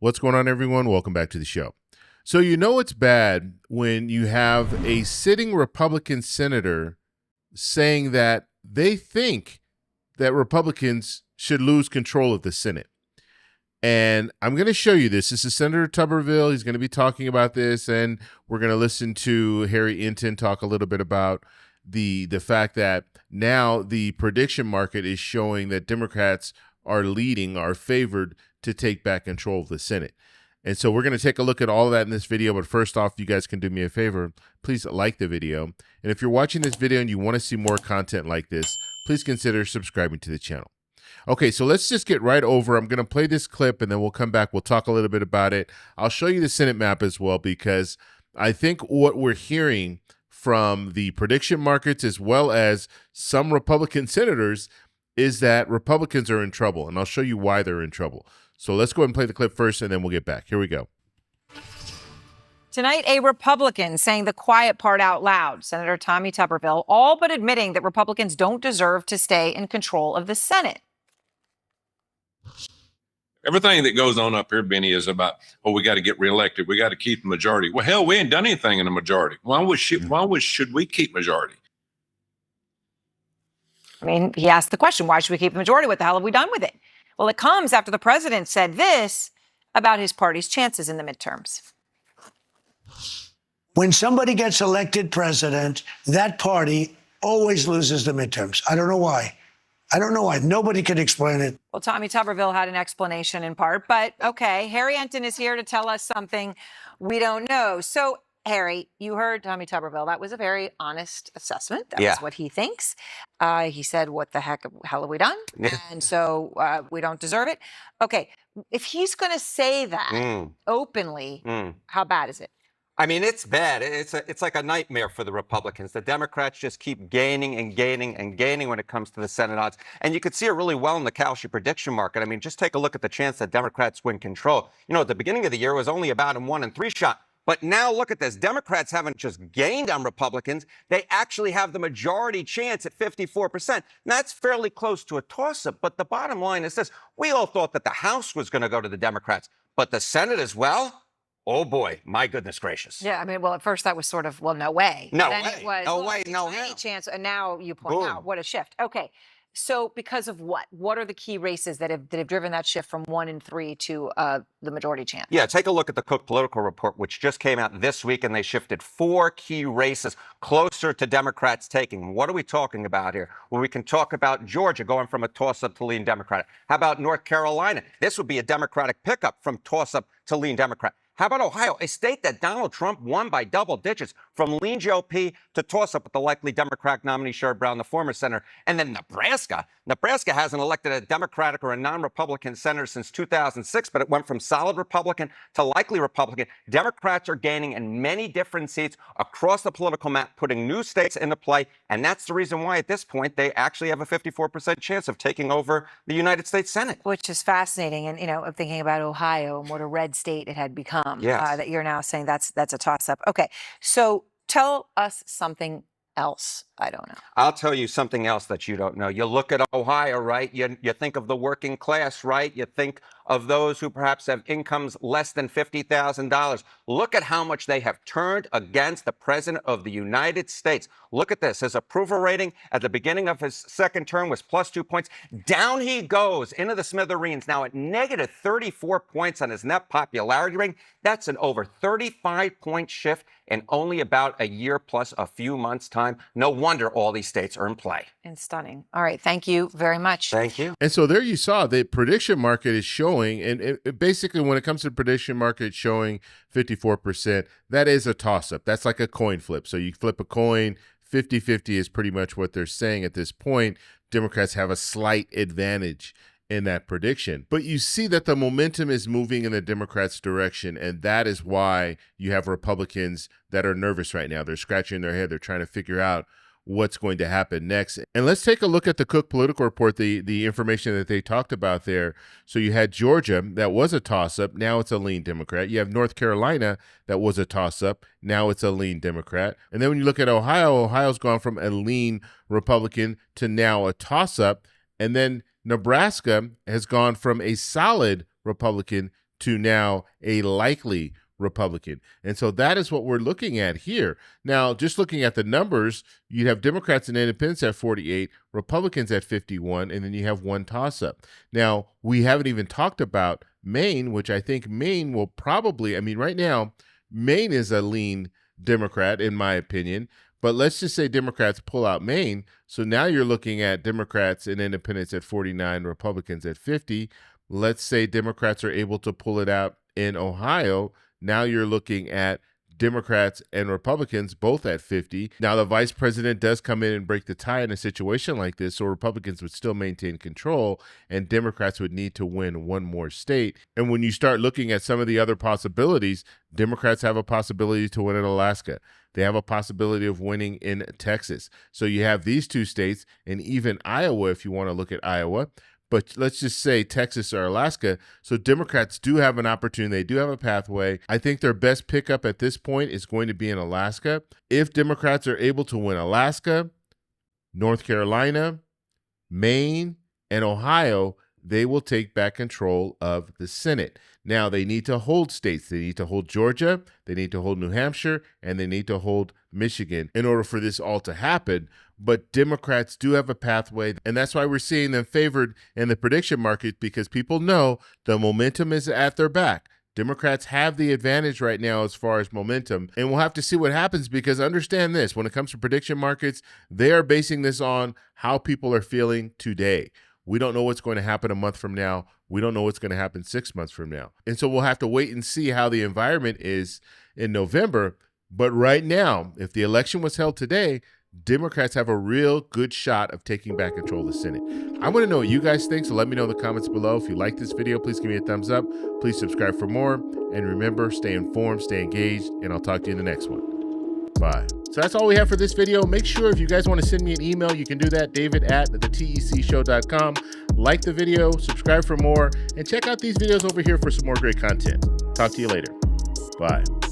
What's going on, everyone? Welcome back to the show. So you know it's bad when you have a sitting Republican senator saying that they think that Republicans should lose control of the Senate. And I'm going to show you this. This is Senator Tuberville. He's going to be talking about this, and we're going to listen to Harry Enten talk a little bit about the fact that now the prediction market is showing that Democrats are favored to take back control of the Senate. And so we're going to take a look at all of that in this video. But first off, you guys can do me a favor. Please like the video. And if you're watching this video and you want to see more content like this, please consider subscribing to the channel. Okay, so let's just get right over. I'm going to play this clip and then we'll come back. We'll talk a little bit about it. I'll show you the Senate map as well, because I think what we're hearing from the prediction markets as well as some Republican senators is that Republicans are in trouble. And I'll show you why they're in trouble. So let's go ahead and play the clip first, and then we'll get back. Here we go. Tonight, a Republican saying the quiet part out loud, Senator Tommy Tuberville, all but admitting that Republicans don't deserve to stay in control of the Senate. Everything that goes on up here, Benny, is about, oh, we got to get reelected. We got to keep the majority. Well, hell, we ain't done anything in the majority. Should we keep majority? I mean, he asked the question, why should we keep the majority? What the hell have we done with it? Well, it comes after the president said this about his party's chances in the midterms. When somebody gets elected president, that party always loses the midterms. I don't know why. Nobody can explain it. Well, Tommy Tuberville had an explanation in part, but okay, Harry Enten is here to tell us something we don't know. So, Harry, you heard Tommy Tuberville. That was a very honest assessment. That was what he thinks. He said, what the hell have we done? And so we don't deserve it. Okay, if he's going to say that openly, how bad is it? I mean, it's bad. It's like a nightmare for the Republicans. The Democrats just keep gaining and gaining and gaining when it comes to the Senate odds. And you could see it really well in the Kalshi prediction market. I mean, just take a look at the chance that Democrats win control. You know, at the beginning of the year, it was only about a 1 in 3 shot. But now look at this. Democrats haven't just gained on Republicans. They actually have the majority chance at 54%. And that's fairly close to a toss-up. But the bottom line is this. We all thought that the House was going to go to the Democrats. But the Senate as well? Oh, boy. My goodness gracious. Yeah, I mean, well, at first that was sort of, well, no way. No then way. It was, no well, way. No any how. chance. And now you point Boom. out what a shift. Okay. So because of what? What are the key races that have driven that shift from 1 in 3 to the majority chance? Yeah, take a look at the Cook Political Report, which just came out this week, and they shifted 4 key races closer to Democrats taking. What are we talking about here? Well, we can talk about Georgia going from a toss-up to lean Democratic. How about North Carolina? This would be a Democratic pickup from toss-up to lean Democrat. How about Ohio, a state that Donald Trump won by double digits, from lean GOP to toss-up with the likely Democratic nominee Sherrod Brown, the former senator. And then Nebraska. Nebraska hasn't elected a Democratic or a non-Republican senator since 2006, but it went from solid Republican to likely Republican. Democrats are gaining in many different seats across the political map, putting new states into play. And that's the reason why at this point they actually have a 54% chance of taking over the United States Senate. Which is fascinating. And, you know, I'm thinking about Ohio and what a red state it had become. Yes. That you're now saying that's a toss-up. Okay, so tell us something else I don't know. I'll tell you something else that you don't know. You look at Ohio, right? You think of the working class, right? You think of those who perhaps have incomes less than $50,000. Look at how much they have turned against the President of the United States. Look at this. His approval rating at the beginning of his second term was plus 2 points. Down he goes into the smithereens, now at negative 34 points on his net popularity rating. That's an over 35-point shift in only about a year plus a few months' time. No wonder all these states are in play. And stunning. All right. Thank you very much. Thank you. And so there you saw the prediction market is showing, and it basically when it comes to the prediction market showing 54%, that is a toss-up. That's like a coin flip. So you flip a coin, 50-50 is pretty much what they're saying at this point. Democrats have a slight advantage in that prediction. But you see that the momentum is moving in the Democrats' direction, and that is why you have Republicans that are nervous right now. They're scratching their head. They're trying to figure out what's going to happen next. And let's take a look at the Cook Political Report, the information that they talked about there. So you had Georgia, that was a toss-up. Now it's a lean Democrat. You have North Carolina, that was a toss-up. Now it's a lean Democrat. And then when you look at Ohio, Ohio's gone from a lean Republican to now a toss-up. And then Nebraska has gone from a solid Republican to now a likely Republican. And so that is what we're looking at here. Now, just looking at the numbers, you'd have Democrats and independents at 48, Republicans at 51, and then you have one toss-up. Now, we haven't even talked about Maine, which I think Maine will probably, I mean, right now, Maine is a lean Democrat, in my opinion. But let's just say Democrats pull out Maine. So now you're looking at Democrats and independents at 49, Republicans at 50. Let's say Democrats are able to pull it out in Ohio. Now you're looking at Democrats and Republicans both at 50. Now the vice president does come in and break the tie in a situation like this, so Republicans would still maintain control and Democrats would need to win one more state. And when you start looking at some of the other possibilities, Democrats have a possibility to win in Alaska. They have a possibility of winning in Texas. So you have these two states and even Iowa, if you want to look at Iowa. But let's just say Texas or Alaska. So Democrats do have an opportunity. They do have a pathway. I think their best pickup at this point is going to be in Alaska. If Democrats are able to win Alaska, North Carolina, Maine, and Ohio, they will take back control of the Senate. Now, they need to hold states. They need to hold Georgia, they need to hold New Hampshire, and they need to hold Michigan in order for this all to happen. But Democrats do have a pathway, and that's why we're seeing them favored in the prediction market, because people know the momentum is at their back. Democrats have the advantage right now as far as momentum, and we'll have to see what happens, because understand this, when it comes to prediction markets, they are basing this on how people are feeling today. We don't know what's going to happen a month from now. We don't know what's going to happen 6 months from now. And so we'll have to wait and see how the environment is in November. But right now, if the election was held today, Democrats have a real good shot of taking back control of the Senate. I want to know what you guys think, so let me know in the comments below. If you like this video, please give me a thumbs up. Please subscribe for more. And remember, stay informed, stay engaged, and I'll talk to you in the next one. Bye. So that's all we have for this video. Make sure if you guys want to send me an email, you can do that, david@thetecshow.com. Like the video, subscribe for more, and check out these videos over here for some more great content. Talk to you later. Bye.